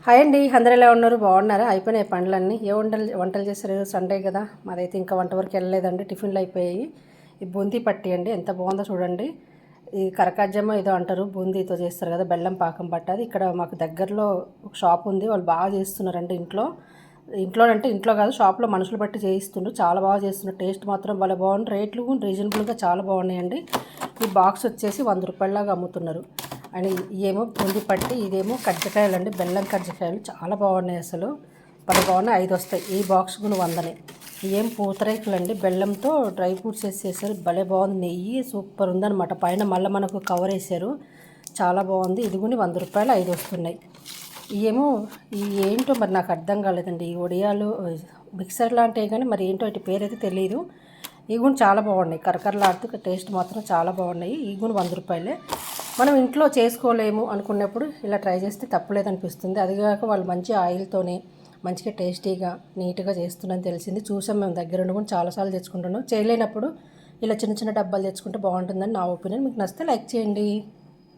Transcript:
Hi అండి, అందరూ ఎలా ఉన్నారు? బాగున్నారా? అయిపోయినాయి పనులన్నీ. ఏ వంటలు చేస్తారు? ఈరోజు సండే కదా, మాదైతే ఇంకా వంట వరకు వెళ్ళలేదండి. టిఫిన్లు అయిపోయాయి. ఈ బూందీ పట్టి అండి, ఎంత బాగుందో చూడండి. ఈ కరకాజ్జమ్మ ఏదో అంటారు, బూందీతో చేస్తారు కదా, బెల్లం పాకం పట్టది. ఇక్కడ మాకు దగ్గరలో ఒక షాప్ ఉంది, వాళ్ళు బాగా చేస్తున్నారండి. ఇంట్లో అంటే ఇంట్లో కాదు, షాప్లో మనుషులు బట్టి చేయిస్తుండ్రు. చాలా బాగా చేస్తున్నారు. టేస్ట్ మాత్రం భలే బాగుంది. రేట్లు రీజనబుల్గా చాలా బాగున్నాయండి. ఈ బాక్స్ వచ్చేసి 100 రూపాయలలాగా అమ్ముతున్నారు. అండ్ ఇవేమో బూందీ పట్టి, ఇదేమో కజ్జికాయలు అండి, బెల్లం కజ్జికాయలు చాలా బాగున్నాయి. అసలు భలే బాగున్నాయి. 5 వస్తాయి. ఈ బాక్స్ కూడా 100నే. ఏం పూతరేకులు అండి, బెల్లంతో డ్రై ఫ్రూట్స్ వేసి చేశారు. భలే బాగుంది. నెయ్యి సూపర్ ఉందన్నమాట. పైన మళ్ళీ మనకు కవర్ వేసారు, చాలా బాగుంది. ఇది కూడా 100 రూపాయలు 5 వస్తున్నాయి. ఏమో ఏంటో మరి నాకు అర్థం కాలేదండి. ఈ వడియాలు మిక్సర్ లాంటివి కానీ మరి ఏంటో ఇటు పేరు అయితే తెలియదు. ఇవి కూడా చాలా బాగున్నాయి, కరకరలాడుతూ. టేస్ట్ మాత్రం చాలా బాగున్నాయి. ఇవి కూడా 100 రూపాయలే. మనం ఇంట్లో చేసుకోలేము అనుకున్నప్పుడు ఇలా ట్రై చేస్తే తప్పులేదనిపిస్తుంది. అదిగాక వాళ్ళు మంచి ఆయిల్తోనే మంచిగా టేస్టీగా నీట్గా చేస్తుందని తెలిసింది. చూసాం మేము దగ్గరుండి కూడా చాలాసార్లు తెచ్చుకుంటున్నాం. చేయలేనప్పుడు ఇలా చిన్న చిన్న డబ్బాలు తెచ్చుకుంటే బాగుంటుందని నా ఒపీనియన్. మీకు నచ్చితే లైక్ చేయండి.